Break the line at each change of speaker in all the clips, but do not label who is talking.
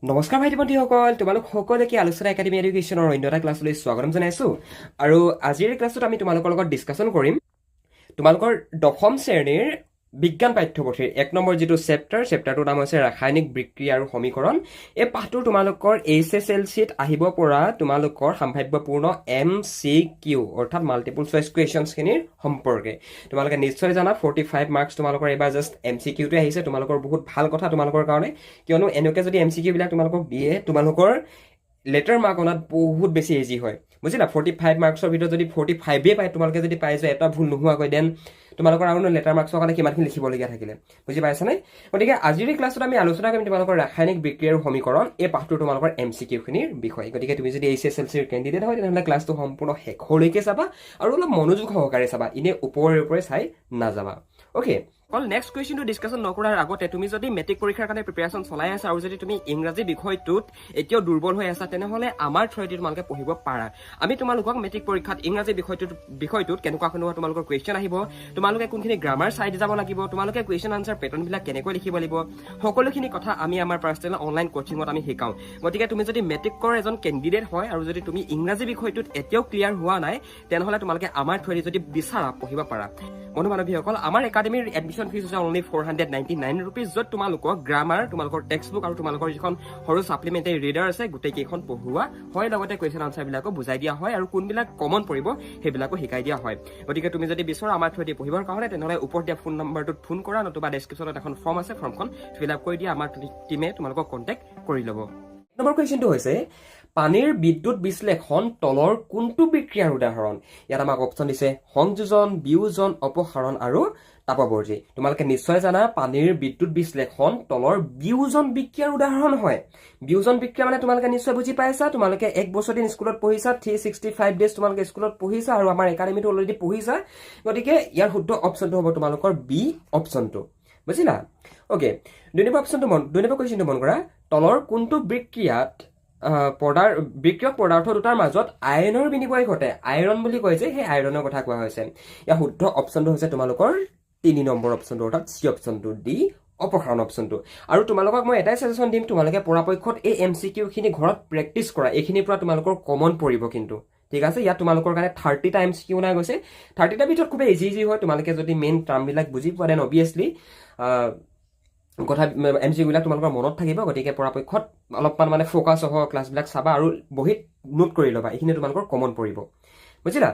নমস্কাৰ ভাইটি ভণ্টিসকল, তোমালোক সকলোকে আলোচনা একাডেমী এডুকেশ্যনৰ অন্য এটা ক্লাছলৈ স্বাগতম জনাইছোঁ। আৰু আজিৰ ক্লাছত আমি তোমালোকৰ লগত ডিছকাশ্যন কৰিম তোমালোকৰ দশম শ্ৰেণীৰ বিজ্ঞান পাঠ্যপুথিৰ 1 নম্বৰ যিটো চেপ্টাৰটোৰ নাম হৈছে ৰাসায়নিক বিক্ৰিয়া আৰু সমীকৰণ। এই পাঠটো তোমালোকৰ HSLCত আহিব পৰা তোমালোকৰ সম্ভাৱ্যপূৰ্ণ MCQ অৰ্থাৎ মাল্টিপল চইচ কুৱেশ্যনছখিনিৰ সম্পৰ্কে। তোমালোকে নিশ্চয় জানা 45 মাৰ্কছ তোমালোকৰ এইবাৰ জাষ্ট MCQটো আহিছে। তোমালোকৰ বহুত ভাল কথা তোমালোকৰ কাৰণে, কিয়নো এনেকৈ যদি MCQ বিলাক তোমালোকক দিয়ে তোমালোকৰ লেটাৰ মাৰ্ক অনাত বহুত বেছি ইজি হয়, বুজিলা। 45 মাৰ্কছৰ ভিতৰত যদি 45এ পায় তোমালোকে যদি পাই যোৱা এটা ভুল নোহোৱাকৈ, দেন তোমালোকৰ আৰু লেটাৰ মাৰ্কছৰ কাৰণে কিমানখিনি লিখিবলগীয়া থাকিলে, বুজি পাইছানে? গতিকে আজিৰ ক্লাছত আমি আলোচনা কৰিম তোমালোকৰ ৰাসায়নিক বিক্ৰিয়া আৰু সমীকৰণ এই পাঠটো তোমালোকৰ MCQখিনিৰ বিষয়ে। গতিকে তুমি যদি HSLCৰ কেণ্ডিডেট হয় তেনেহ'লে ক্লাছটো সম্পূৰ্ণ শেষলৈকে চাবা আৰু অলপ মনোযোগ সহকাৰে চাবা, এনেই ওপৰে চাই নাযাবা। অ'কে, অল নেক্সট কুৱেশ্যনটো ডিছকাশ্যন নকৰাৰ আগতে তুমি যদি মেট্ৰিক পৰীক্ষাৰ কাৰণে প্ৰিপেৰেশ্যন চলাই আছা আৰু যদি তুমি ইংৰাজী বিষয়টোত এতিয়াও দুৰ্বল হৈ আছা তেনেহ'লে আমাৰ থ্ৰুৱেদি তোমালোকে পঢ়িব পাৰা। আমি তোমালোকক মেট্ৰিক পৰীক্ষাত ইংৰাজী বিষয়টোত কেনেকুৱা তোমালোকৰ কুৱেশ্যন আহিব, তোমালোকে কোনখিনি গ্ৰামাৰ চাইড যাব লাগিব, তোমালোকে কুৱেশ্যন আনচাৰ পেটাৰ্ণবিলাক কেনেকৈ লিখিব লাগিব, সকলোখিনি কথা আমি আমাৰ পাৰ্চনেল অনলাইন কোচিঙত আমি শিকাওঁ। গতিকে তুমি যদি মেট্ৰিকৰ এজন কেণ্ডিডেট হয় আৰু যদি তুমি ইংৰাজী বিষয়টোত এতিয়াও ক্লিয়াৰ হোৱা নাই তেনেহ'লে তোমালোকে আমাৰ থ্ৰুৱেদি যদি বিচাৰা পঢ়িব পাৰা। বন্ধু বান্ধৱীসকল, আমাৰ একাডেমীৰ এডমিশ্যন ফিজ হৈছে অনলি 499 ৰুপিজ, য'ত তোমালোকক গ্ৰামাৰ, তোমালোকৰ টেক্সট বুক আৰু তোমালোকৰ যিখন সৰু ছাপ্লিমেণ্টাৰী ৰিডাৰ আছে গোটেইকেইখন পঢ়োৱা হয়, লগতে কুৱেশ্যন আনচাৰবিলাকো বুজাই দিয়া হয় আৰু কোনবিলাক কমন পৰিব সেইবিলাকো শিকাই দিয়া হয়। গতিকে তুমি যদি বিচৰা আমাৰ থ্ৰুৱেদি পঢ়িবৰ কাৰণে তেনেহ'লে ওপৰত দিয়া ফোন নম্বৰটোত ফোন কৰা, নতুবা ডেছক্ৰিপশ্যনত এখন ফৰ্ম আছে, ফৰ্মখন ফিল আপ কৰি দিয়া, আমাৰ টিমে তোমালোকক কণ্টেক্ট কৰি ল'ব। নম্বৰ কুৱেশ্যনটো হৈছে পানীৰ বিদ্যুৎ বিশ্লেষণ তলৰ কোনটো বিক্ৰিয়াৰ উদাহৰণ? ইয়াত আমাক অপশ্যন দিছে সংযোজন, বিয়োজন, অপসাৰণ আৰু তাপবৰ্জী। তোমালোকে নিশ্চয় জানা পানীৰ বিদ্যুৎ বিশ্লেষণ তলৰ বিয়োজন বিক্ৰিয়াৰ উদাহৰণ হয়। বিয়োজন বিক্ৰিয়া মানে তোমালোকে নিশ্চয় বুজি পাইছা, তোমালোকে 1 বছৰ দিন স্কুলত পঢ়িছা, 365 ডেজ তোমালোকে স্কুলত পঢ়িছা আৰু আমাৰ একাডেমীটো অলৰেডি পঢ়িছা। গতিকে ইয়াৰ শুদ্ধ অপশ্যনটো হ'ব তোমালোকৰ বি অপশ্যনটো, বুজিলা? অ'কে, 2 নম্বৰ কুৱেশ্যনটো মন কৰা, তলৰ কোনটো বিক্ৰিয়ক পদাৰ্থ দুটাৰ মাজত আয়নৰ বিনিময় ঘটে? আইৰণ বুলি কয় যে সেই আইৰণৰ কথা কোৱা হৈছে। ইয়াৰ শুদ্ধ অপশ্যনটো হৈছে তোমালোকৰ 3 নম্বৰ অপশ্যনটো অৰ্থাৎ চি অপশ্যনটো, ডি অপসাৰণ অপশ্যনটো। আৰু তোমালোকক মই এটাই ছাজেশ্যন দিম, তোমালোকে পৰাপক্ষত এই MCQখিনি ঘৰত প্ৰেক্টিচ কৰা, এইখিনিৰ পৰা তোমালোকৰ কমন পৰিব কিন্তু, ঠিক আছে? ইয়াত তোমালোকৰ কাৰণে 30টা MCQ নাই গৈছে, 30টাৰ ভিতৰত খুবেই ইজি হয়। তোমালোকে যদি মেইন টাৰ্মবিলাক বুজি পোৱা দেন অবভিয়াছলি কথা MCQবিলাক তোমালোকৰ মনত থাকিব। গতিকে পৰাপক্ষত অলপমান মানে ফ'কাছ সহ ক্লাছবিলাক চাবা আৰু বহীত নোট কৰি ল'বা, এইখিনি তোমালোকৰ কমন পৰিব, বুজিলা?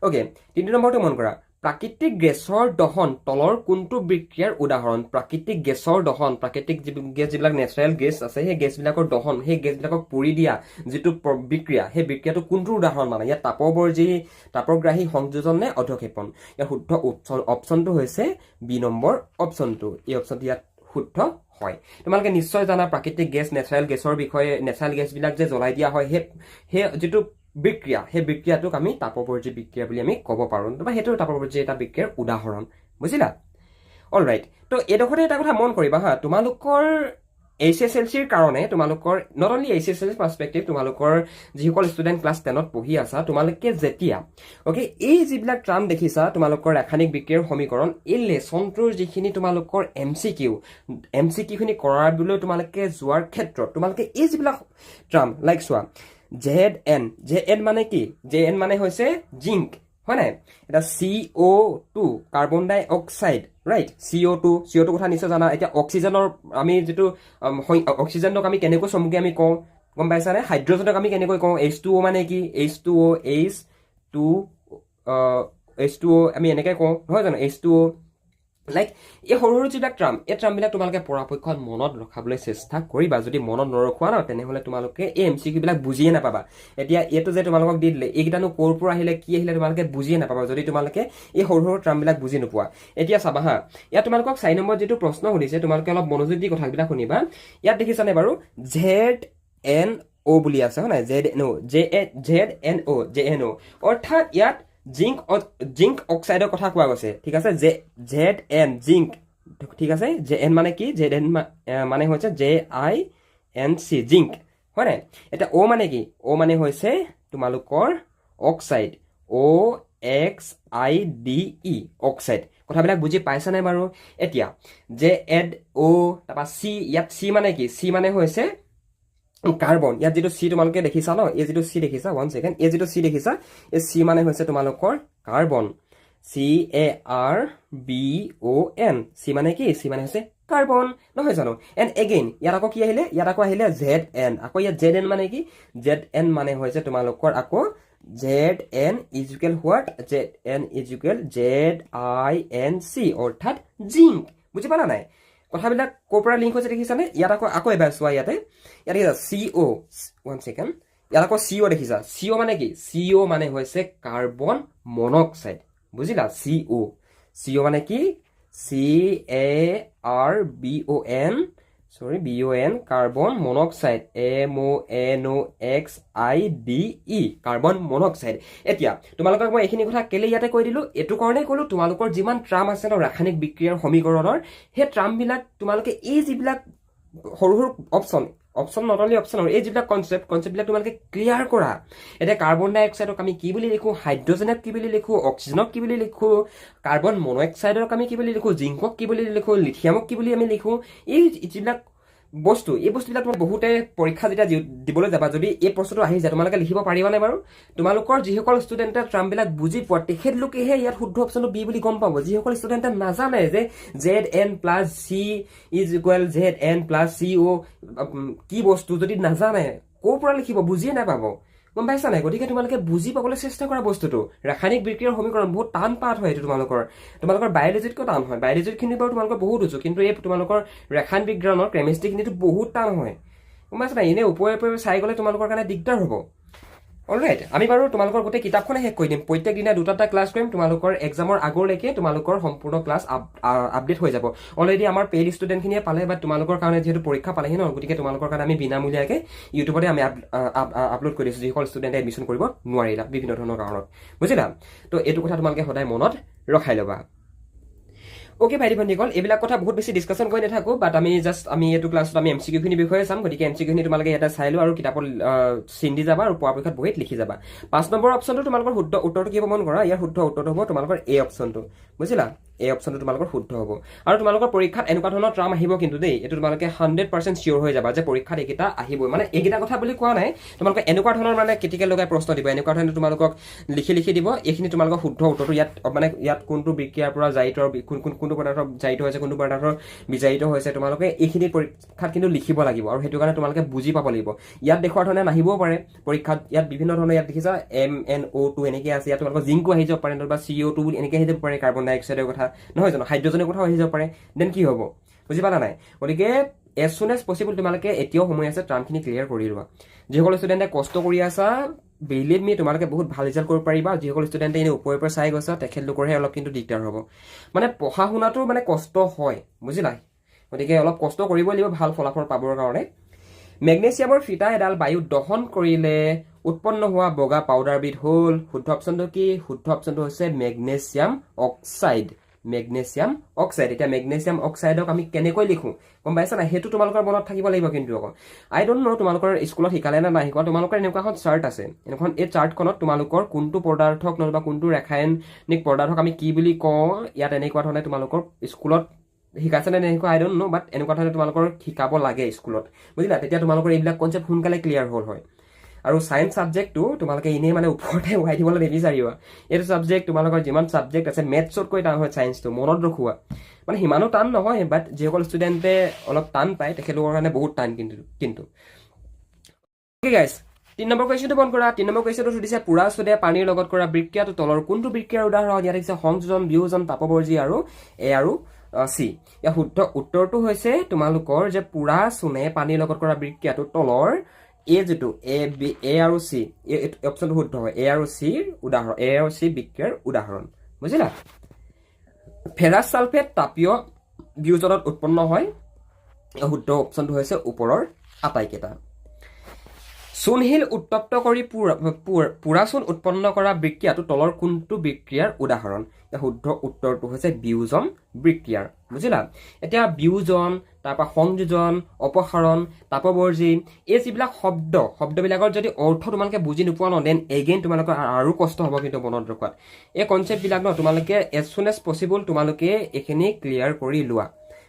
অ'কে, 3 নম্বৰটো মন কৰা, প্ৰাকৃতিক গেছৰ দহন তলৰ কোনটো বিক্ৰিয়াৰ উদাহৰণ? প্ৰাকৃতিক গেছৰ দহন, প্ৰাকৃতিক গেছ যিবিলাক নেচাৰেল গেছ আছে সেই গেছবিলাকৰ দহন, সেই গেছবিলাকক পুৰি দিয়া যিটো বিক্ৰিয়া, সেই বিক্ৰিয়াটো কোনটোৰ উদাহৰণ? মানে ইয়াত তাপবৰ্জী, তাপগ্ৰাহী, সংযোজন নে অধক্ষেপণ? ইয়াৰ শুদ্ধ অপশ্যনটো হৈছে বি নম্বৰ অপশ্যনটো। এই অপশ্যনটো ইয়াত শুদ্ধ হয়। তোমালোকে নিশ্চয় জানা প্ৰাকৃতিক গেছ, নেচাৰেল গেছৰ বিষয়ে, নেচাৰেল গেছবিলাক যে জ্বলাই দিয়া হয় সেই যিটো বিক্ৰিয়া, সেই বিক্ৰিয়াটোক আমি তাপবৰ্জী বিক্ৰিয়া বুলি আমি ক'ব পাৰোঁ, বা সেইটো তাপবৰ্জী এটা বিক্ৰিয়াৰ উদাহৰণ, বুজিলা? অলৰাইট, তো এইডোখৰতে এটা কথা মন কৰিবা হা, তোমালোকৰ HSLCৰ কাৰণে তোমালোকৰ নট অনলি HSLC পাৰ্চপেক্টিভ, তোমালোকৰ যিসকল ষ্টুডেণ্ট ক্লাছ 10ত পঢ়ি আছা, তোমালোকে যেতিয়া এই যিবিলাক টাৰ্ম দেখিছা তোমালোকৰ ৰাসায়নিক বিক্ৰিয়াৰ সমীকৰণ, এই লেচনটোৰ যিখিনি তোমালোকৰ MCQখিনি কৰাবলৈ তোমালোকে যোৱাৰ ক্ষেত্ৰত তোমালোকে এই যিবিলাক টাৰ্ম লাইক চোৱা, JN মানে কি? JN মানে হৈছে জিংক, হয় নাই? এটা CO2 কাৰ্বন ডাই অক্সাইড, ৰাইট? CO2 কথা নিশ্চয় জানা। এতিয়া অক্সিজেনৰ আমি যিটো অক্সিজেনক আমি কেনেকৈ চমুকৈ আমি কওঁ গম পাইছানে? হাইড্ৰজেনক আমি কেনেকৈ কওঁ? H2O মানে কি? H2O আমি এনেকৈ কওঁ, নহয় জানো? H2O লাইক এই সৰু যিবিলাক টাৰ্ম, এই টাৰ্মবিলাক তোমালোকে পৰাপক্ষত মনত ৰখাবলৈ চেষ্টা কৰিবা। যদি মনত নৰখোৱা ন তেনেহ'লে তোমালোকে এই MCQবিলাক বুজিয়ে নাপাবা। এতিয়া এইটো যে তোমালোকক দি দিলে, এইকেইটানো ক'ৰ পৰা আহিলে, কি আহিলে তোমালোকে বুজিয়ে নাপাবা যদি তোমালোকে এই সৰু টাৰ্মবিলাক বুজি নোপোৱা। এতিয়া চাবা হা, ইয়াত তোমালোকক 4 নম্বৰ যিটো প্ৰশ্ন সুধিছে তোমালোকে অলপ মনোযোগ দি কথাবিলাক শুনিবা। ইয়াত দেখিছানে বাৰু ZNO বুলি আছে, হয় নাই? ZNO অৰ্থাৎ ইয়াত জিংক অক্সাইডৰ কথা কোৱা গৈছে, ঠিক আছে? ZN জিংক, ঠিক আছে? JN মানে কি? ZN মানে হৈছে JINC জিংক, হয় নাই? এতিয়া O মানে কি? O মানে হৈছে তোমালোকৰ অক্সাইড, OXIDE অক্সাইড। কথাবিলাক বুজি পাইছা নাই বাৰু? এতিয়া JNO তাৰপৰা C, ইয়াত C মানে কি? C মানে হৈছে কাৰ্বন ইয়াত যিটো চি তোমালোকে দেখিছা ন এই যিটো চি দেখিছা 1 সেকেন্ড এই যিটো চি দেখিছা এই চি মানে হৈছে তোমালোকৰ কাৰ্বন CARBON চি মানে কি চি মানে হৈছে কাৰ্বন নহয় জানো এণ্ড এগেইন ইয়াত আকৌ কি আহিলে ইয়াত আকৌ আহিলে ZN আকৌ ইয়াত ZN মানে কি ZN মানে হৈছে তোমালোকৰ আকৌ ZN is equal what ZN is equal ZINC অৰ্থাৎ জিংক বুজি পালা নাই কথাবিলাক ক'ৰ পৰা লিংক হৈছে দেখিছানে ইয়াত আকৌ এবাৰ চোৱা ইয়াতে দেখিছা CO 1 সেকেন্ড ইয়াত আকৌ CO দেখিছা CO মানে কি CO মানে হৈছে কাৰ্বন মনক্সাইড বুজিলা CO মানে কি CARBON carbon monoxide MONOXIDE carbon monoxide এতিয়া তোমালোকক মই এইখিনি কথা কেলে ইয়াতে কৈ দিলো এটো কাৰণে ক'লো তোমালোকৰ যিমান ট্ৰাম আছে ন ৰাসায়নিক বিক্ৰিয়াৰ সমীকৰণৰ সেই ট্ৰামবিলাক তোমালোকে এই যিবিলাক সৰু সৰু অপশ্যন নট অনলি অপশ্যন আৰু এই যিবিলাক কনচেপ্টবিলাক তোমালোকে ক্লিয়াৰ কৰা এতিয়া কাৰ্বন ডাই অক্সাইডক আমি কি বুলি লিখোঁ হাইড্ৰজেনক কি বুলি লিখোঁ অক্সিজেনক কি বুলি লিখোঁ কাৰ্বন মনক্সাইডক আমি কি বুলি লিখোঁ জিংকক কি বুলি লিখোঁ লিথিয়ামক কি বুলি আমি লিখোঁ এই যিবিলাক বস্তু এই বস্তুবিলাক তোমাক বহুতে পৰীক্ষা যেতিয়া দিবলৈ যাবা যদি এই প্ৰশ্নটো আহি যায় তোমালোকে লিখিব পাৰিবানে বাৰু তোমালোকৰ যিসকল ষ্টুডেণ্টে ট্ৰামবিলাক বুজি পোৱা তেখেতলোকেহে ইয়াত শুদ্ধ অপশ্যনটো বি বুলি গম পাব যিসকল ষ্টুডেণ্টে নাজানে যে ZN + C = ZN + CO কি বস্তু যদি নাজানে ক'ৰ পৰা লিখিব বুজিয়ে নাপাব গম পাইছা নাই গতিকে তোমালোকে বুজি পাবলৈ চেষ্টা কৰা বস্তুটো ৰাসায়নিক বিক্ৰিয়াৰ সমীকৰণ বহুত টান পাঠ হয় এইটো তোমালোকৰ বায়'লজিতকৈ টান হয় বায়'লজিখিনি বাৰু তোমালোকৰ বহুত উঁচু কিন্তু এই তোমালোকৰ ৰাসায়নিক বিজ্ঞানৰ কেমিষ্ট্ৰিখিনিতো বহুত টান হয় গম পাইছা নাই এনেই ওপৰে চাই গ'লে তোমালোকৰ কাৰণে দিগদাৰ হ'ব অলৰাইট আমি বাৰু তোমালোকৰ গোটেই কিতাপখনে শেষ কৰি দিম প্ৰত্যেক দিনা দুটা ক্লাছ কৰিম তোমালোকৰ এক্সামৰ আগলৈকে তোমালোকৰ সম্পূৰ্ণ ক্লাছ আপডেট হৈ যাব অলৰেডি আমাৰ পেইড ষ্টুডেণ্টখিনিয়ে পালে বা তোমালোকৰ কাৰণে যিহেতু পৰীক্ষা পালেহি ন গতিকে তোমালোকৰ কাৰণে আমি বিনামূলীয়াকৈ ইউটিউবতে আমি আপলোড কৰি দিছোঁ যিসকল ষ্টুডেণ্টে এডমিশ্যন কৰিব নোৱাৰিলা বিভিন্ন ধৰণৰ কাৰণত বুজিলা তো এইটো কথা তোমালোকে সদায় মনত ৰখাই ল'বা ওকে ভাইটি ভণ্টিকল এইবিলাক কথা বহুত বেছি ডিছকাশ্যন কৰি নাথাকোঁ বাট আমি এইটো ক্লাছত আমি MCQখিনিৰ বিষয়ে চাম গতিকে MCQখিনি তোমালোকে ইয়াতে চাই লোৱা আৰু কিতাপত চিন দি যাবা আৰু পৰাপক্ষত বহীত লিখি যাবা 5 নম্বৰ অপশ্যনটো তোমালোকৰ শুদ্ধ উত্তৰটো কি হ'ব মন কৰা ইয়াৰ শুদ্ধ উত্তৰটো হ'ব তোমালোকৰ এই অপশ্যনটো বুজিলা এই অপশ্যনটো তোমালোকৰ শুদ্ধ হ'ব আৰু তোমালোকৰ পৰীক্ষাত এনেকুৱা ধৰণৰ ট্ৰাম আহিব কিন্তু দেই এইটো তোমালোকে 100% চিয়ৰ হৈ যাবা যে পৰীক্ষাত এইকেইটা আহিবই মানে এইকেইটা কথা বুলি কোৱা নাই তোমালোকে এনেকুৱা ধৰণৰ মানে ক্ৰিটিকেল লগাই প্ৰশ্ন দিব এনেকুৱা ধৰণে তোমালোকক লিখি দিব এইখিনি তোমালোকৰ শুদ্ধ উত্তৰটো ইয়াত কোনটো বিক্ৰিয়াৰ পৰা জাৰিত আৰু কোনটো পদাৰ্থ জাৰিত হৈছে কোনটো পদাৰ্থ বিজাৰিত হৈছে তোমালোকে এইখিনি পৰীক্ষাত কিন্তু লিখিব লাগিব আৰু সেইটো কাৰণে তোমালোকে বুজি পাব লাগিব ইয়াত দেখুৱাৰ ধৰণে নাহিবও পাৰে পৰীক্ষাত ইয়াত বিভিন্ন ধৰণৰ ইয়াত দেখিছা MnO2 এনেকৈ আছে ইয়াত তোমালোকৰ জিংকো আহি যাব পাৰে বা CO2 বুলি এনেকৈ আহি যাব পাৰে কাৰ্বন ডাই অক্সাইডৰ কথা নহয় জানো হাইড্ৰজেনৰ কথাও আহি যাব পাৰে দেন কি হ'ব বুজি পালা নাই গতিকে এজ সুন এজ পচিবল তোমালোকে এতিয়াও সময় আছে ট্ৰামখিনি ক্লিয়াৰ কৰি লোৱা যিসকল ষ্টুডেণ্টে কষ্ট কৰি আছা বিলিভ মি তোমালোকে বহুত ভাল ৰিজাল্ট কৰিব পাৰিবা যিসকল ষ্টুডেণ্টে এনেই ওপৰে পৰা চাই গৈছা তেখেতলোকৰহে অলপ কিন্তু দিগদাৰ হ'ব মানে পঢ়া শুনাটো মানে কষ্ট হয় বুজিলা গতিকে অলপ কষ্ট কৰিব লাগিব ভাল ফলাফল পাবৰ কাৰণে মেগনেছিয়ামৰ ফিটা এডাল বায়ুত দহন কৰিলে উৎপন্ন হোৱা বগা পাউডাৰবিধ হ'ল শুদ্ধ অপশ্যনটো কি শুদ্ধ অপশ্যনটো হৈছে মেগনেছিয়াম অক্সাইড এতিয়া মেগনেছিয়াম অক্সাইডক আমি কেনেকৈ লিখোঁ গম পাইছা নাই সেইটো তোমালোকৰ মনত থাকিব লাগিব কিন্তু আকৌ আই ডোণ্ট ন তোমালোকৰ স্কুলত শিকালে নে নাই শিকোৱা তোমালোকৰ এনেকুৱা এখন চাৰ্ট আছে এই চাৰ্টখনত তোমালোকৰ কোনটো পদাৰ্থক নহ'লে বা কোনটো ৰাসায়নিক পদাৰ্থক আমি কি বুলি কওঁ ইয়াত এনেকুৱা ধৰণে তোমালোকৰ স্কুলত শিকাইছে নে এনেকুৱা আই ডোণ্ট ন বাট এনেকুৱা ধৰণে তোমালোকৰ শিকাব লাগে স্কুলত বুজিলা তেতিয়া তোমালোকৰ এইবিলাক কনচেপ্ট সোনকালে ক্লিয়াৰ হয় আৰু সায়েন্স সাবজেক্টটো তোমালোকে এনেই মানে ওপৰতে উঠাই দিবলৈ নিবিচাৰিবা এইটো সাবজেক্ট তোমালোকৰ যিমান সাবজেক্ট আছে মেথছতকৈ টান হয় সায়েন্সটো মনত ৰখোৱা মানে সিমানো টান নহয় বাট যিসকল ষ্টুডেণ্টে অলপ টান পায় তেখেতলোকৰ কাৰণে বহুত টান কিন্তু অ'কে গাইজ 3 নম্বৰ কুৱেশ্যনটো বন্ধ কৰা 3 নম্বৰ কুৱেশ্যনটো সুধিছে পুৰা চুদে পানীৰ লগত কৰা বিক্ৰিয়াটো তলৰ কোনটো বিক্ৰিয়াৰ উদাহৰণ ইয়াত দেখিছে সংযোজন বিয়োজন তাপবৰ্জি আৰু এ আৰু চি ইয়াৰ শুদ্ধ উত্তৰটো হৈছে তোমালোকৰ যে পুৰা চুনে পানীৰ লগত কৰা বিক্ৰিয়াটো তলৰ যিটো এ আৰু চি এই অপশ্যনটো শুদ্ধ হয় এ আৰু চি বিক্ৰিয়াৰ উদাহৰণ বুজিলা ফেৰাছ ছালফেট তাপীয় বিয়োজনত উৎপন্ন হয় শুদ্ধ অপশ্যনটো হৈছে ওপৰৰ আটাইকেইটা চূণশিল উত্তপ্ত কৰি পুৰা চূণ উৎপন্ন কৰা বিক্ৰিয়াটো তলৰ কোনটো বিক্ৰিয়াৰ উদাহৰণ শুদ্ধ উত্তৰটো হৈছে বিয়োজন বিক্ৰিয়াৰ বুজিলা এতিয়া বিয়োজন তাৰপৰা সংযোজন অপসাৰণ তাপবৰ্জি এই যিবিলাক শব্দবিলাকৰ যদি অৰ্থ তোমালোকে বুজি নোপোৱা ন দেন এগেইন তোমালোকৰ আৰু কষ্ট হ'ব কিন্তু মনত ৰখোৱাত এই কনচেপ্টবিলাক ন তোমালোকে এজ চুন এজ পচিবল তোমালোকে এইখিনি ক্লিয়াৰ কৰি লোৱা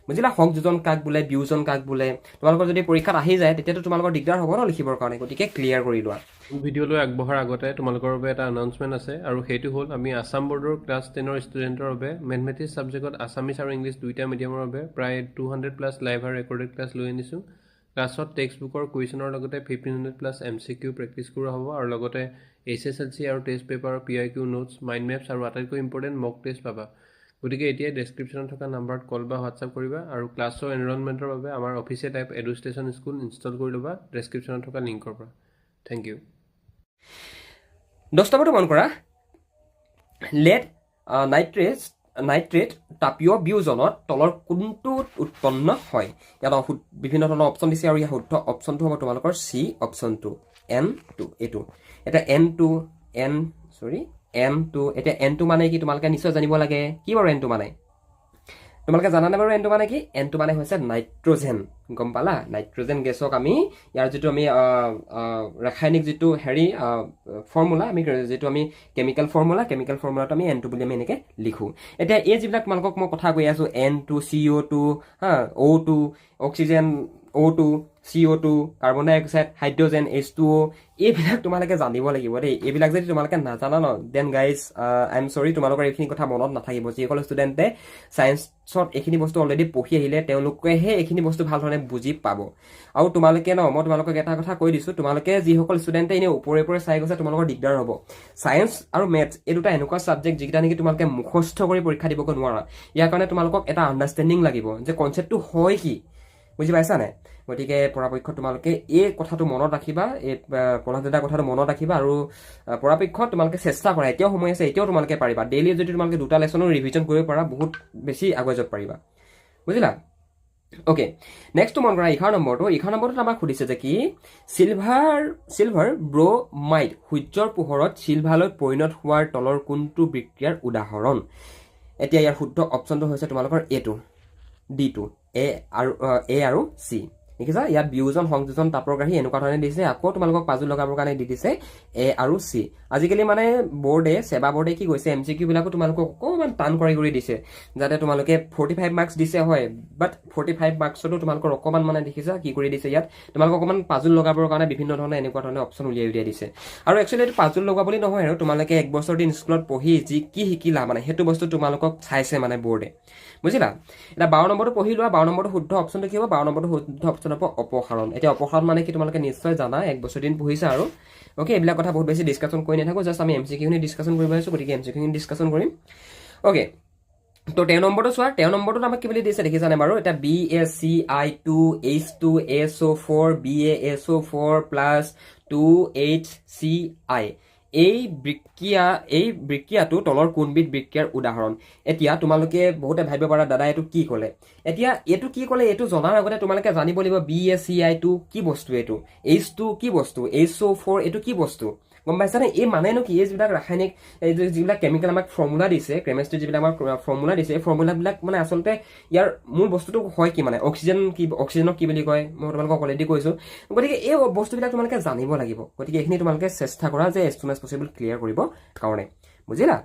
বুজিলা সংযোজন কাক বোলে বিয়োজন কাক বোলে তোমালোকৰ যদি পৰীক্ষাত আহি যায় তেতিয়াতো তোমালোকৰ দিগদাৰ হ'ব ন লিখিবৰ কাৰণে গতিকে ক্লিয়াৰ কৰি লোৱা
ভিডিঅ'লৈ আগবঢ়াৰ আগতে তোমালোকৰ বাবে এটা এনাউন্সমেণ্ট আছে আৰু সেইটো হ'ল আমি আছাম বৰ্ডৰ ক্লাছ 10ৰ ষ্টুডেণ্টৰ বাবে মেথমেটিক্স ছাবজেক্টত আছামিজ আৰু ইংলিছ দুইটা মিডিয়ামৰ বাবে প্ৰায় 200+ লাইভ আৰু ৰেকৰ্ডেড ক্লাছ লৈ আনিছোঁ ক্লাছত টেক্সট বুকৰ কুৱেশ্যনৰ লগতে 1500+ MCQ প্ৰেক্টিছ কৰা হ'ব আৰু লগতে HSLC আৰু test paper PIQ notes mind maps আৰু আটাইতকৈ ইম্পৰ্টেণ্ট মক টেষ্ট পাবা গতিকে এতিয়া ডেছক্ৰিপশ্যনত থকা নাম্বাৰত কল বা হোৱাটছআপ কৰিবা আৰু ক্লাছৰ এনৰলমেণ্টৰ বাবে আমাৰ অফিচিয়েল এপ এডুষ্টেশ্যন স্কুল ইনষ্টল কৰি ল'বা ডেছক্ৰিপশ্যনত থকা লিংকৰ পৰা থেংক ইউ
10 নম্বৰটো মন কৰা লেড নাইট্ৰেট তাপীয় বিয়োজনত তলৰ কোনটো উৎপন্ন হয় ইয়াত বিভিন্ন ধৰণৰ অপশ্যন দিছে আৰু ইয়াৰ শুদ্ধ অপশ্যনটো হ'ব তোমালোকৰ চি অপশ্যনটো N2 এইটো এটা N2 এতিয়া N2 মানে কি তোমালোকে নিশ্চয় জানিব লাগে কি বাৰু N2 মানে তোমালোকে জানানে বাৰু N2 মানে কি N2 মানে হৈছে নাইট্ৰজেন গম পালা নাইট্ৰজেন গেছক আমি ইয়াৰ যিটো আমি ৰাসায়নিক যিটো হেৰি ফৰ্মুলা আমি যিটো আমি কেমিকেল ফৰ্মুলাটো আমি N2 বুলি আমি এনেকৈ লিখোঁ এতিয়া এই যিবিলাক তোমালোকক মই কথা কৈ আছোঁ N2 CO2 O2 oxygen O2 CO2 carbon ডাই অক্সাইড হাইড্ৰজেন H2O এইবিলাক তোমালোকে জানিব লাগিব দেই এইবিলাক যদি তোমালোকে নাজানা ন দেন গাইজ আই এম চৰি তোমালোকৰ এইখিনি কথা মনত নাথাকিব যিসকল ষ্টুডেণ্টে ছায়েন্সত এইখিনি বস্তু অলৰেডি পঢ়ি আহিলে তেওঁলোকেহে এইখিনি বস্তু ভাল ধৰণে বুজি পাব আৰু তোমালোকে ন মই তোমালোকক এটা কথা কৈ দিছোঁ তোমালোকে যিসকল ষ্টুডেণ্টে এনেই ওপৰে চাই গৈছে তোমালোকৰ দিগদাৰ হ'ব ছায়েন্স আৰু মেথছ এই দুটা এনেকুৱা ছাবজেক্ট যিকেইটা নেকি তোমালোকে মুখস্থ কৰি পৰীক্ষা দিবগৈ নোৱাৰা ইয়াৰ কাৰণে তোমালোকক এটা আণ্ডাৰষ্টেণ্ডিং লাগিব যে কনচেপ্টটো হয় কি বুজি পাইছা নাই গতিকে পৰাপক্ষত তোমালোকে এই কথাটো মনত ৰাখিবা এই পঢ়া কথাটো মনত ৰাখিবা আৰু পৰাপক্ষত তোমালোকে চেষ্টা কৰা এতিয়াও সময় আছে এতিয়াও তোমালোকে পাৰিবা ডেইলি যদি তোমালোকে দুটা লেচনৰ ৰিভিজন কৰিব পাৰা বহুত বেছি আগুৱাই যাব পাৰিবা বুজিলা অ'কে নেক্সটটো মন কৰা 11 নম্বৰটোত আমাক সুধিছে যে কি চিলভাৰ ব্ৰ'মাইড সূৰ্যৰ পোহৰত চিলভাৰলৈ পৰিণত হোৱাৰ তলৰ কোনটো বিক্ৰিয়াৰ উদাহৰণ এতিয়া ইয়াৰ শুদ্ধ অপশ্যনটো হৈছে তোমালোকৰ এইটো D2 A আৰু C দেখিছা ইয়াত বিয়োজন সংযোজন তাপৰগ্ৰাহী এনেকুৱা ধৰণে দিছে আকৌ তোমালোকক পাজুল লগাবৰ কাৰণে দি দিছে A আৰু C আজিকালি মানে সেৱা বৰ্ডে কি কৈছে MCQ বিলাকো তোমালোকক অকণমান টান কৰি দিছে যাতে তোমালোকে 45 মাৰ্কছ দিছে হয় বাট 45 মাৰ্কছতো তোমালোকৰ অকণমান মানে দেখিছা কি কৰি দিছে ইয়াত তোমালোকক অকণমান পাজুল লগাবৰ কাৰণে বিভিন্ন ধৰণৰ এনেকুৱা ধৰণৰ অপশ্যন উলিয়াই দিছে আৰু একচুৱেলি এইটো পাজুল লগা বুলি নহয় আৰু তোমালোকে এক বছৰ দিন স্কুলত পঢ়ি কি শিকিলা মানে সেইটো বস্তু তোমালোকক চাইছে মানে বৰ্ডে বুজিলা এটা 12 নম্বৰটো পঢ়ি লোৱা 12 নম্বৰটো শুদ্ধ অপশ্যনটো কি হ'ব 12 নম্বৰটো শুদ্ধ অপশ্যন হ'ব অপসাৰণ এতিয়া অপসাৰণ মানে কি তোমালোকে নিশ্চয় জানা এক বছৰ দিন পঢ়িছা আৰু অ'কে এইবিলাক কথা বহুত বেছি ডিছকাশ্যন কৰি নাথাকোঁ জাষ্ট আমি MCQখিনি ডিছকাশ্যন কৰিব আহিছোঁ গতিকে MCQখিনি ডিছকাশ্যন কৰিম অ'কে তো 13 নম্বৰটো চোৱা 13 নম্বৰটোত আমাক কি বুলি দিছে দেখিছানে বাৰু এটা BaCl2H2SO4 BaSO4 প্লাছ 2HCl এই বিক্ৰিয়াটো তলৰ কোনবিধ বিক্ৰিয়াৰ উদাহৰণ এতিয়া তোমালোকে বহুতে ভাবিব পাৰা দাদা এইটো কি ক'লে এতিয়া এইটো কি ক'লে এইটো জনাৰ আগতে তোমালোকে জানিব লাগিব BaCl2 কি বস্তু এইটো H2 কি বস্তু SO4 এইটো কি বস্তু গম পাইছানে এই মানেনো কি এই যিবিলাক ৰাসায়নিক এই যিবিলাক কেমিকেল আমাক ফৰ্মুলা দিছে কেমিষ্ট্ৰি যিবিলাক আমাক ফৰ্মুলা দিছে এই ফৰ্মুলাবিলাক মানে আচলতে ইয়াৰ মূল বস্তুটো হয় কি মানে অক্সিজেনক কি বুলি কয় মই তোমালোকক অলৰেডি কৈছোঁ গতিকে এই বস্তুবিলাক তোমালোকে জানিব লাগিব গতিকে এইখিনি তোমালোকে চেষ্টা কৰা যে এজ চুন এজ পচিবল ক্লিয়াৰ কৰিব কাৰণে বুজিলা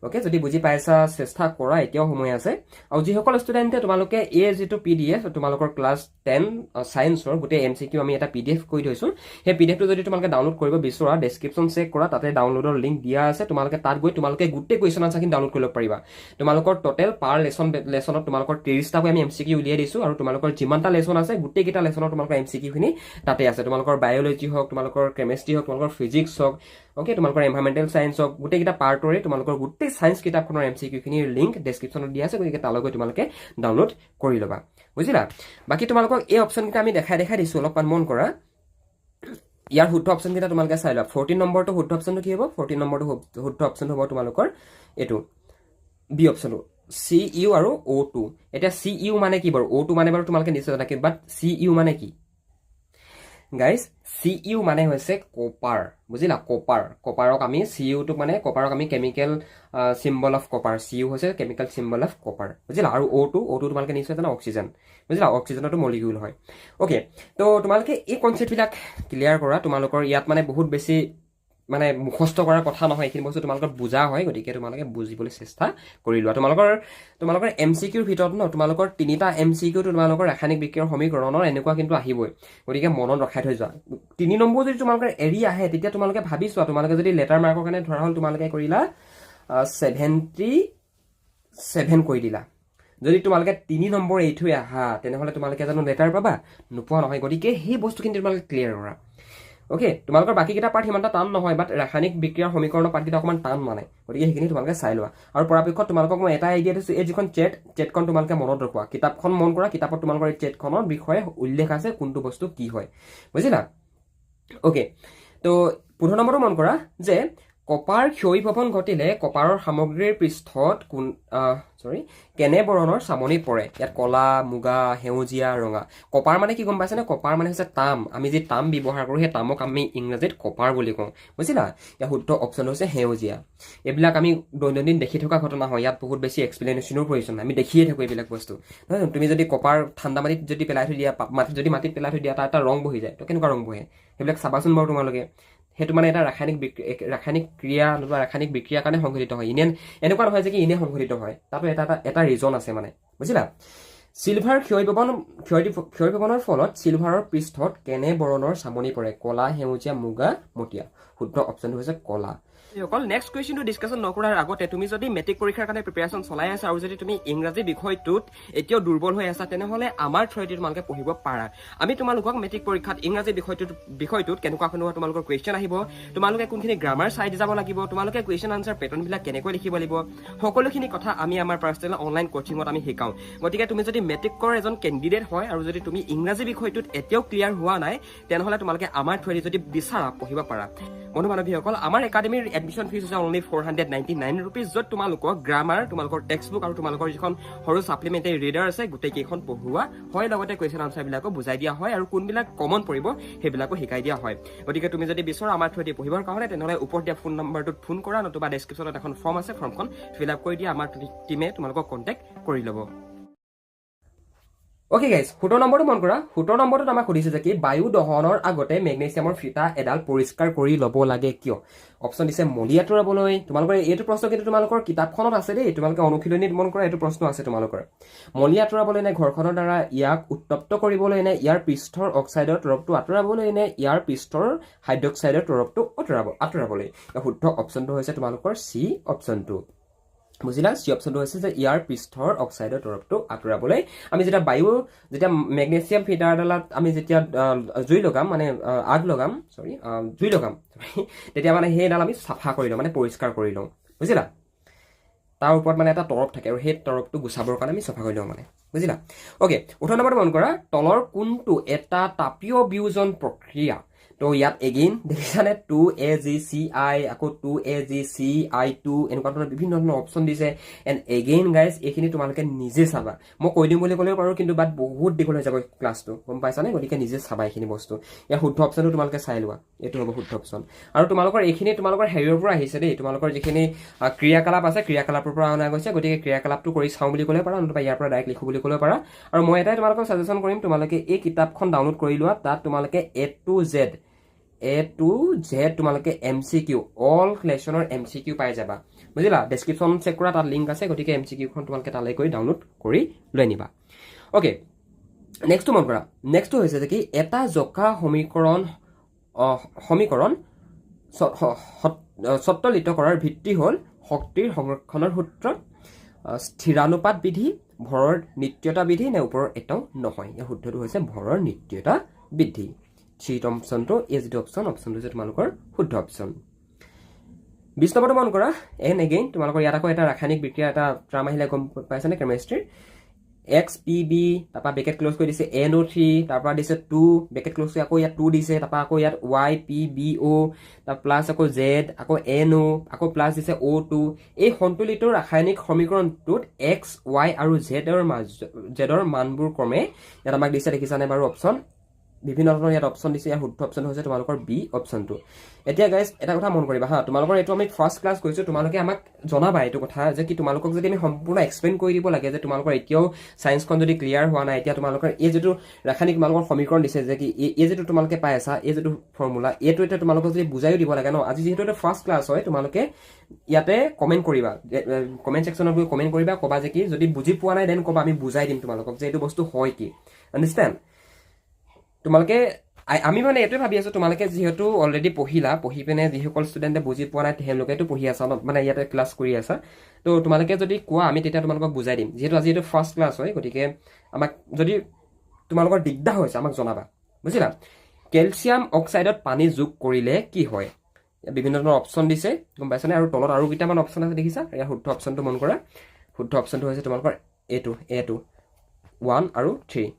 অ'কে যদি বুজি পাইছা চেষ্টা কৰা এতিয়াও সময় আছে আৰু যিসকল ষ্টুডেণ্টে তোমালোকে এই যিটো PDF তোমালোকৰ ক্লাছ 10 ছায়েন্সৰ গোটেই MCQ আমি এটা PDF কৰি থৈছোঁ সেই PDFটো যদি তোমালোকে ডাউনলোড কৰিব বিচৰা ডেছক্ৰিপশ্যন চেক কৰা তাতে ডাউনলোডৰ লিংক দিয়া আছে তোমালোকে তাত গৈ তোমালোকে গোটেই কুৱেশ্যন আনচাৰখিনি ডাউনলোড কৰিব পাৰিবা তোমালোকৰ টোটেল পাৰ লেচনত তোমালোকৰ 30টাকৈ আমি MCQ উলিয়াই দিছোঁ আৰু তোমালোকৰ যিমানটা লেচন আছে গোটেইকেইটা লেচনৰ তোমালোকৰ MCQখিনি তাতে আছে তোমালোকৰ বায়'লজি হওক তোমালোকৰ কেমেষ্ট্ৰি হওক তোমালোকৰ ফিজিক্স হওক অ'কে তোমালোকৰ এনভাইৰমেণ্টেল ছায়েন্স হওক গোটেইকেইটা পাৰ্টৰে তোমালোকৰ গোটেই ছায়েন্স কিতাপখনৰ MCQখিনিৰ লিংক ডেছক্ৰিপশ্যনত দিয়া আছে গতিকে তালৈকে তোমালোকে ডাউনলোড কৰি ল'বা বুজিলা বাকী তোমালোকক এই অপশ্যনকেইটা আমি দেখাই দিছোঁ অলপমান মন কৰা ইয়াৰ শুদ্ধ অপশ্যনকেইটা তোমালোকে চাই লোৱা 14 নম্বৰটো শুদ্ধ অপশ্যনটো কি হ'ব 14 নম্বৰটো শুদ্ধ অপশ্যন হ'ব তোমালোকৰ এইটো বি অপশ্যনটো CU আৰু O2 এতিয়া CU মানে কি বাৰু O2 মানে বাৰু তোমালোকে নিশ্চয় জানা বাট CU মানে কি গাইজ CU মানে হৈছে কপাৰ বুজিলা কপাৰক আমি CU2 মানে কপাৰক আমি chemical symbol of copper CU হৈছে কেমিকেল চিম্বল অফ কপাৰ বুজিলা আৰু O2 তোমালোকে নিশ্চয় জানা অক্সিজেন বুজিলা অক্সিজেনতো মলিকিউল হয় অ'কে তো তোমালোকে এই কনচেপ্টবিলাক ক্লিয়াৰ কৰা তোমালোকৰ ইয়াত মানে বহুত বেছি মানে মুখস্থ কৰাৰ কথা নহয়, এইখিনি বস্তু তোমালোকৰ বুজা হয়, গতিকে তোমালোকে বুজিবলৈ চেষ্টা কৰি লোৱা। তোমালোকৰ MCQৰ ভিতৰত তোমালোকৰ 3টা MCQ তোমালোকৰ ৰাসায়নিক বিক্ৰিয়াৰ সমীকৰণৰ এনেকুৱা কিন্তু আহিবই, গতিকে মনত ৰখাই থৈ যোৱা। 3 নম্বৰ যদি তোমালোকৰ এৰি আহে তেতিয়া তোমালোকে ভাবি চোৱা, তোমালোকে যদি লেটাৰ মাৰ্কৰ কাৰণে ধৰা হ'ল তোমালোকে কৰিলা 77 কৰি দিলা, যদি তোমালোকে 3 নম্বৰ এৰি থৈ আহা তেনেহ'লে তোমালোকে জানো লেটাৰ পাবা? নোপোৱা নহয়। গতিকে সেই বস্তুখিনি তোমালোকে ক্লিয়াৰ কৰা। অ'কে, তোমালোকৰ বাকীকেইটা পাৰ্ট সিমানটা টান নহয়, বাট ৰাসায়নিক বিক্ৰিয়াৰ সমীকৰণৰ পাৰ্টকেইটা অকণমান টান মানে, গতিকে সেইখিনি তোমালোকে চাই লোৱা। আৰু পৰাপক্ষত তোমালোকক মই এটা আইডিয়া দিছোঁ, এই যিখন চেটখন তোমালোকে মনত ৰখোৱা, কিতাপখন মন কৰা, কিতাপত তোমালোকৰ এই চেটখনৰ বিষয়ে উল্লেখ আছে কোনটো বস্তু কি হয়, বুজিলা? অ'কে, তো 15 নম্বৰটো মন কৰা যে কপাৰ ক্ষয়ীভৱন ঘটিলে কপাৰৰ সামগ্ৰীৰ পৃষ্ঠত কেনে বৰণৰ চামনি পৰে? ইয়াত কলা, মুগা, সেউজীয়া, ৰঙা। কপাৰ মানে কি গম পাইছেনে? কপাৰ মানে হৈছে তাম। আমি যি তাম ব্যৱহাৰ কৰোঁ সেই তামক আমি ইংৰাজীত কপাৰ বুলি কওঁ, বুজিলা? ইয়াৰ শুদ্ধ অপশ্যন হৈছে সেউজীয়া। এইবিলাক আমি দৈনন্দিন দেখি থকা ঘটনা হয়, ইয়াত বহুত বেছি এক্সপ্লেনেশ্যনৰ প্ৰয়োজন নাই, আমি দেখিয়ে থাকোঁ এইবিলাক বস্তু, নহয় জানো? তুমি যদি কপাৰ ঠাণ্ডা মাটিত যদি পেলাই থৈ দিয়া, মাটিত পেলাই থৈ দিয়া, তাৰ এটা ৰং বহি যায়, তো কেনেকুৱা ৰং বহে সেইবিলাক চাবাচোন বাৰু তোমালোকে। সেইটো মানে এটা ৰাসায়নিক ক্ৰিয়া বা ৰাসায়নিক বিক্ৰিয়াৰ কাৰণে সংঘটিত হয়। এনেকুৱা নহয় যে কি ইনে সংঘটিত হয়, তাতো এটা ৰিজন আছে মানে, বুজিলা? চিলভাৰ ক্ষয়ীভৱনৰ ফলত চিলভাৰৰ পৃষ্ঠত কেনে বৰণৰ চামনি পৰে? কলা, সেউজীয়া, মুগা, মটীয়া। শুদ্ধ অপশ্যনটো হৈছে কলা। অকল নেক্সট কুৱেশ্যনটো ডিছকাশ্যন নকৰাৰ আগতে তুমি যদি মেট্ৰিক পৰীক্ষাৰ কাৰণে প্ৰিপেৰেশ্যন চলাই আছা আৰু যদি তুমি ইংৰাজী বিষয়টোত এতিয়াও দুৰ্বল হৈ আছা তেনেহ'লে আমাৰ থ্ৰুৱেদি তোমালোকে পঢ়িব পাৰা। আমি তোমালোকক মেট্ৰিক পৰীক্ষাত ইংৰাজী বিষয়টোত কেনেকুৱা তোমালোকৰ কুৱেশ্যন আহিব, তোমালোকে কোনখিনি গ্ৰামাৰ চাই যাব লাগিব, তোমালোকে কুৱেশ্যন আনচাৰ পেটাৰ্ণবিলাক কেনেকৈ লিখিব লাগিব, সকলোখিনি কথা আমি আমাৰ পাৰ্চনেল অনলাইন কোচিঙত আমি শিকাওঁ। গতিকে তুমি যদি মেট্ৰিকৰ এজন কেণ্ডিডেট হয় আৰু যদি তুমি ইংৰাজী বিষয়টোত এতিয়াও ক্লিয়াৰ হোৱা নাই তেনেহ'লে তোমালোকে আমাৰ থ্ৰুৱেদি যদি বিচাৰা পঢ়িব পাৰা। বন্ধু বান্ধৱীসকল, আমাৰ একাডেমীৰ এডমিশ্যন ফিজ হৈছে অনলি 499 ৰুপিজ, য'ত তোমালোকক গ্ৰামাৰ, তোমালোকৰ টেক্সট বুক আৰু তোমালোকৰ যিখন সৰু ছাপ্লিমেণ্টাৰী ৰিডাৰ আছে গোটেইকেইখন পঢ়োৱা হয়, লগতে কুৱেশ্যন আনচাৰবিলাকো বুজাই দিয়া হয় আৰু কোনবিলাক কমন পৰিব সেইবিলাকো শিকাই দিয়া হয়। গতিকে তুমি যদি বিচৰা আমাৰ থ্ৰুৱেদি পঢ়িবৰ কাৰণে তেনেহ'লে ওপৰত দিয়া ফোন নম্বৰটোত ফোন কৰা, নতুবা ডেছক্ৰিপশ্যনত এখন ফৰ্ম আছে, ফৰ্মখন ফিল আপ কৰি দিয়া, আমাৰ টিমে তোমালোকক কণ্টেক্ট কৰি ল'ব। অ'কে গাইজ, 17 নম্বৰটো মন কৰা। 17 নম্বৰটোত আমাক সুধিছে যে কি বায়ু দহনৰ আগতে মেগনেছিয়ামৰ ফিটা এডাল পৰিষ্কাৰ কৰি ল'ব লাগে কিয়? অপশ্যন দিছে মলি আঁতৰাবলৈ। তোমালোকৰ এইটো প্ৰশ্ন কিন্তু তোমালোকৰ কিতাপখনত আছে দেই, তোমালোকে অনুশীলনীত মন কৰা এইটো প্ৰশ্ন আছে তোমালোকৰ। মলি আঁতৰাবলৈ নে ঘৰখনৰ দ্বাৰা ইয়াক উত্তপ্ত কৰিবলৈ নে ইয়াৰ পৃষ্ঠৰ অক্সাইডৰ তৰপটো আঁতৰাবলৈ নে ইয়াৰ পৃষ্ঠৰ হাইড্ৰক্সাইডৰ তৰপটো আঁতৰাবলৈ? শুদ্ধ অপশ্যনটো হৈছে তোমালোকৰ চি অপশ্যনটো, বুজিলা? চি অপশ্যনটো হৈছে যে ইয়াৰ পৃষ্ঠৰ অক্সাইডৰ তৰপটো আঁতৰাবলৈ। আমি যেতিয়া মেগনেছিয়াম ফিটাৰডালত আমি যেতিয়া জুই লগাম তেতিয়া মানে সেইডাল আমি চাফা কৰি লওঁ, মানে পৰিষ্কাৰ কৰি লওঁ, বুজিলা? তাৰ ওপৰত মানে এটা তৰপ থাকে আৰু সেই তৰপটো গুচাবৰ কাৰণে আমি চাফা কৰি লওঁ মানে, বুজিলা? অ'কে, 18 নম্বৰটো মন কৰা। তলৰ কোনটো এটা তাপীয় বিয়োজন প্ৰক্ৰিয়া? তো ইয়াত এগেইন দেখিছানে 2AgCI, আকৌ 2AgCI2, এনেকুৱা ধৰণৰ বিভিন্ন ধৰণৰ অপশ্যন দিছে। এণ্ড এগেইন গাইজ এইখিনি তোমালোকে নিজে চাবা, মই কৈ দিম বুলি ক'লেও পাৰোঁ, কিন্তু বাট বহুত দীঘল হৈ যাব ক্লাছটো, গম পাইছানে? গতিকে নিজে চাবা এইখিনি বস্তু। ইয়াৰ শুদ্ধ অপশ্যনটো তোমালোকে চাই লোৱা, এইটো হ'ব শুদ্ধ অপশ্যন। আৰু তোমালোকৰ এইখিনি তোমালোকৰ হেৰিৰ পৰা আহিছে দেই, তোমালোকৰ যিখিনি ক্ৰিয়াকলাপ আছে ক্ৰিয়াকলাপৰ পৰা অনা গৈছে, গতিকে ক্ৰিয়াকলাপটো কৰি চাওঁ বুলি ক'লে পাৰা, নতুবা ইয়াৰ পৰা ডাইৰেক্ট লিখোঁ বুলি ক'লেও পাৰা। আৰু মই এটাই তোমালোকক ছাজেশ্যন কৰিম, তোমালোকে এই কিতাপখন ডাউনলোড কৰি লোৱা, তাত তোমালোকে A to Z তোমালোকে MCQ অল লেচনৰ MCQ পাই যাবা, বুজিলা? ডেছক্ৰিপশ্যন চেক কৰা, তাত লিংক আছে, গতিকে MCQখন তোমালোকে তালৈ গৈ ডাউনলোড কৰি লৈ আনিবা। অ'কে, নেক্সটটো মন কৰা। নেক্সটটো হৈছে যে কি এটা জোকা সমীকৰণ স্বত্বলিত কৰাৰ ভিত্তি হ'ল শক্তিৰ সংৰক্ষণৰ সূত্ৰ, স্থিৰানুপাত বিধি, ভৰৰ নিত্যতা বিধি নে ওপৰৰ এটাও নহয়? ইয়াৰ শুদ্ধটো হৈছে ভৰৰ নিত্যতা বিধি। থ্ৰী অপশ্যনটো এই যিটো অপশ্যনটো হৈছে তোমালোকৰ শুদ্ধ অপশ্যন। 20 নম্বৰটো মন কৰা। এণ্ড এগেইন তোমালোকৰ ইয়াত আকৌ এটা ৰাসায়নিক বিক্ৰিয়া এটা ট্ৰাম আহিলে গম পাইছানে? কেমেষ্ট্ৰিৰ XPB, তাৰপৰা বেকেট ক্লজ কৰি দিছে NO3, তাৰপৰা দিছে 2 বেকেট ক্লজ কৰি আকৌ ইয়াত 2 দিছে, তাৰপৰা আকৌ ইয়াত YPBO, তাৰ প্লাছ আকৌ Z, আকৌ NO, আকৌ প্লাছ দিছে O2। এই সন্তুলিত ৰাসায়নিক সমীকৰণটোত X, Y আৰু Z ৰ মানবোৰ ক্ৰমে ইয়াত আমাক দিছে, দেখিছানে বাৰু? অপশ্যন বিভিন্ন ধৰণৰ ইয়াত অপশ্যন দিছে ইয়াৰ শুদ্ধ অপশ্যন হৈছে তোমালোকৰ বি অপশ্যনটো এতিয়া গাইজ এটা কথা মন কৰিবা হা তোমালোকৰ এইটো আমি ফাৰ্ষ্ট ক্লাছ কৰিছোঁ তোমালোকে আমাক জনাবা এইটো কথা যে কি তোমালোকক যদি আমি সম্পূৰ্ণ এক্সপ্লেইন কৰি দিব লাগে যে তোমালোকৰ এতিয়াও ছায়েন্সখন যদি ক্লিয়াৰ হোৱা নাই এতিয়া তোমালোকৰ এই যিটো ৰাসায়নিক তোমালোকৰ সমীকৰণ দিছে যে কি এই যিটো তোমালোকে পাই আছা এই যিটো ফৰ্মুলা এইটো এতিয়া তোমালোকক যদি বুজাইও দিব লাগে ন আজি যিহেতু এটা ফাৰ্ষ্ট ক্লাছ হয় তোমালোকে ইয়াতে কমেণ্ট কৰিবা কমেণ্ট ছেকশ্যনত গৈ কমেণ্ট কৰিবা ক'বা যে কি যদি বুজি পোৱা নাই দেন ক'বা আমি বুজাই দিম তোমালোকক যে এইটো বস্তু হয় কি আণ্ডাৰষ্টেণ্ড তোমালোকে আমি মানে এইটোৱে ভাবি আছোঁ তোমালোকে যিহেতু অলৰেডি পঢ়ি পিনে যিসকল ষ্টুডেণ্টে বুজি পোৱা নাই তেওঁলোকেতো পঢ়ি আছা ন মানে ইয়াতে ক্লাছ কৰি আছা তো তোমালোকে যদি কোৱা আমি তেতিয়া তোমালোকক বুজাই দিম যিহেতু আজি এইটো ফাৰ্ষ্ট ক্লাছ হয় গতিকে আমাক যদি তোমালোকৰ দিগদাৰ হৈছে আমাক জনাবা বুজিলা কেলছিয়াম অক্সাইডত পানী যোগ কৰিলে কি হয় বিভিন্ন ধৰণৰ অপশ্যন দিছে গম পাইছানে আৰু তলত আৰু কেইটামান অপশ্যন আছে দেখিছা ইয়াৰ শুদ্ধ অপশ্যনটো মন কৰা শুদ্ধ অপশ্যনটো হৈছে তোমালোকৰ এইটো 1 আৰু 3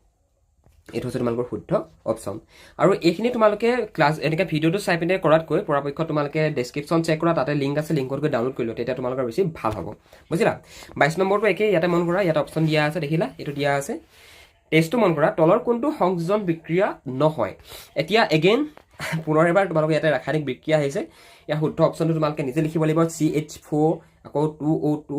এইটো হৈছে তোমালোকৰ শুদ্ধ অপশ্যন আৰু এইখিনি তোমালোকে ক্লাছ এনেকৈ ভিডিঅ'টো চাই পিনে কৰাতকৈ পৰাপক্ষত তোমালোকে ডেছক্ৰিপশ্যন চেক কৰা তাতে লিংক আছে লিংকত গৈ ডাউনলোড কৰি লোৱা তেতিয়া তোমালোকৰ বেছি ভাল হ'ব বুজিলা 22 নম্বৰটো একেই ইয়াতে মন কৰা ইয়াত অপশ্যন দিয়া আছে দেখিলা এইটো দিয়া আছে টেষ্টটো মন কৰা তলৰ কোনটো সংযোজন বিক্ৰিয়া নহয় এতিয়া এগেইন পুনৰ এবাৰ তোমালোকে ইয়াতে ৰাসায়নিক বিক্ৰিয়া আহিছে ইয়াৰ শুদ্ধ অপশ্যনটো তোমালোকে নিজে লিখিব লাগিব CH4 আকৌ 2O2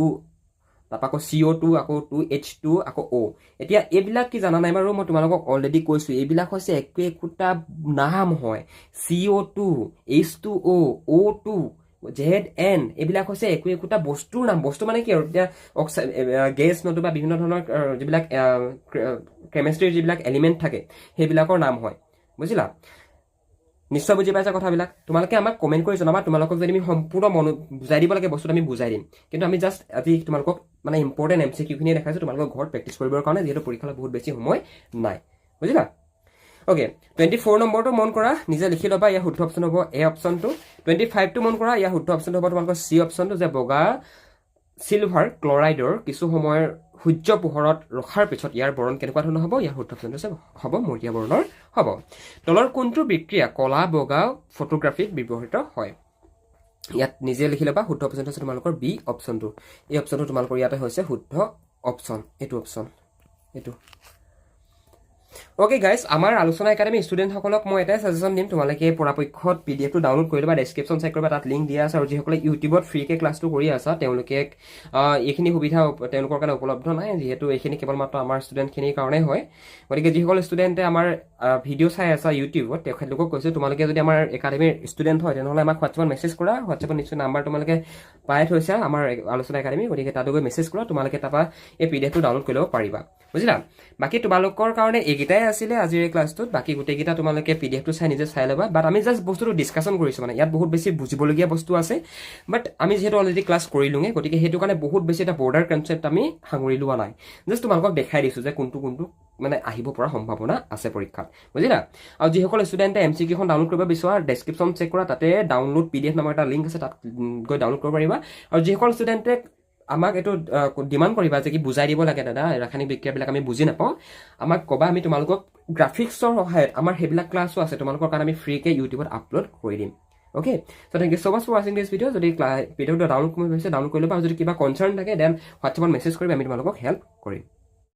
তাৰপৰা আকৌ CO2 আকৌ 2H2 আকৌ O এতিয়া এইবিলাক কি জানা নাই বাৰু মই তোমালোকক অলৰেডি কৈছোঁ এইবিলাক হৈছে একোটা নাম হয় CO2 H2O O2 ZN এইবিলাক হৈছে একোটা বস্তুৰ নাম বস্তু মানে কি আৰু এতিয়া গেছ নতুবা বিভিন্ন ধৰণৰ যিবিলাক কেমেষ্ট্ৰিৰ যিবিলাক এলিমেণ্ট থাকে সেইবিলাকৰ নাম হয় বুজিলা নিশ্চয় বুজি পাইছা কথাবিলাক তোমালোকে আমাক কমেণ্ট কৰি জনাবা তোমালোকক যদি আমি সম্পূৰ্ণ বুজাই দিব লাগে বস্তুটো আমি বুজাই দিম কিন্তু আমি জাষ্ট আজি তোমালোকক মানে ইম্পৰ্টেণ্ট MCQখিনিয়ে দেখাইছোঁ তোমালোকক ঘৰত প্ৰেক্টিছ কৰিবৰ কাৰণে যিহেতু পৰীক্ষালৈ বহুত বেছি সময় নাই বুজিলা অ'কে 24 নম্বৰটো মন কৰা নিজে লিখি ল'বা ইয়াৰ শুদ্ধ অপশ্যন হ'ব এ অপশ্যনটো 25টো মন কৰা ইয়াৰ শুদ্ধ অপশ্যন হ'ব তোমালোকৰ চি অপশ্যনটো যে বগা চিলভাৰ ক্লৰাইডৰ কিছু সময়ৰ সূৰ্য পোহৰত ৰখাৰ পিছত ইয়াৰ বৰণ কেনেকুৱা ধৰণৰ হ'ব ইয়াৰ শুদ্ধ অপশ্যনটো হ'ব মৰিয়া বৰণৰ হ'ব তলৰ কোনটো বিক্ৰিয়া কলা বগা ফটোগ্ৰাফিত ব্যৱহৃত হয় ইয়াত নিজে লিখি ল'বা শুদ্ধ অপশ্যনটো হৈছে তোমালোকৰ বি অপশ্যনটো এই অপশ্যনটো তোমালোকৰ ইয়াতে হৈছে শুদ্ধ অপশ্যন এইটো অপশ্যন এইটো অ'কে গাইজ আমাৰ আলোচনা একাডেমী ষ্টুডেণ্টসকলক মই এটাই ছাজেশ্যন দিম তোমালোকে পৰাপক্ষত PDF টো ডাউনলোড কৰি ল'বা ডেছক্ৰিপশ্যন চেক কৰিবা তাত লিংক দিয়া আছে আৰু যিসকলে ইউটিউবত ফ্ৰীকৈ ক্লাছটো কৰি আছা তেওঁলোকে এইখিনি সুবিধা তেওঁলোকৰ কাৰণে উপলব্ধ নাই যিহেতু এইখিনি কেৱল মাত্ৰ আমাৰ ষ্টুডেণ্টখিনিৰ কাৰণে হয় গতিকে যিসকল ষ্টুডেণ্টে আমাৰ ভিডিঅ' চাই আছা ইউটিউবত তেখেতলোকক কৈছোঁ তোমালোকে যদি আমাৰ একাডেমীৰ ষ্টুডেণ্ট হয় তেনেহ'লে আমাক হোৱাটছএপত মেছেজ কৰা হোৱাটছএপত নিশ্চয় নাম্বাৰ তোমালোকে পাই থৈছা আমাৰ আলোচনা একাডেমী গতিকে তাতো গৈ মেছেজ কৰা তোমালোকে তাৰপৰা এই PDF টো ডাউনলোড কৰি ল'ব পাৰিবা বুজিলা বাকী তোমালোকৰ কাৰণে এইকেইটাই আছিলে আজিৰ এই ক্লাছটোত বাকী গোটেইকেইটা তোমালোকে PDF টো চাই নিজে চাই ল'বা বাট আমি জাষ্ট বস্তুটো ডিছকাশ্যন কৰিছোঁ মানে ইয়াত বহুত বেছি বুজিবলগীয়া বস্তু আছে বাট আমি যিহেতু অলৰেডি ক্লাছ কৰিলোঁগে গতিকে সেইটো কাৰণে বহুত বেছি এটা বৰ্ডাৰ কনচেপ্ট আমি সাঙুৰি লোৱা নাই জাষ্ট তোমালোকক দেখাই দিছোঁ যে কোনটো মানে আহিব পৰা সম্ভাৱনা আছে পৰীক্ষাত বুজিলা আৰু যিসকল ষ্টুডেণ্টে MCQখন ডাউনলোড কৰিব বিচৰা ডেছক্ৰিপশ্যন চেক কৰা তাতে ডাউনলোড PDF নামৰ এটা লিংক আছে তাত গৈ ডাউনলোড কৰিব পাৰিবা আৰু যিসকল ষ্টুডেণ্টে আমাক এইটো ডিমাণ্ড কৰিবা যে কি বুজাই দিব লাগে দাদা ৰাসায়নিক বিক্ৰিয়াবিলাক আমি বুজি নাপাওঁ আমাক ক'বা আমি তোমালোকক গ্ৰাফিক্সৰ সহায়ত আমাৰ সেইবিলাক ক্লাছো আছে তোমালোকৰ কাৰণে আমি ফ্ৰীকৈ ইউটিউবত আপলোড কৰি দিম okay so' thank you so' much for ৱাচিং দিছ ভিডিঅ' যদি ভিডিঅ'টো ডাউনলোড কৰি ল'বা আৰু যদি কিবা কনচাৰ্ণ থাকে দেন হোৱাটছএপত মেছেজ কৰিবা আমি তোমালোকক হেল্প কৰিম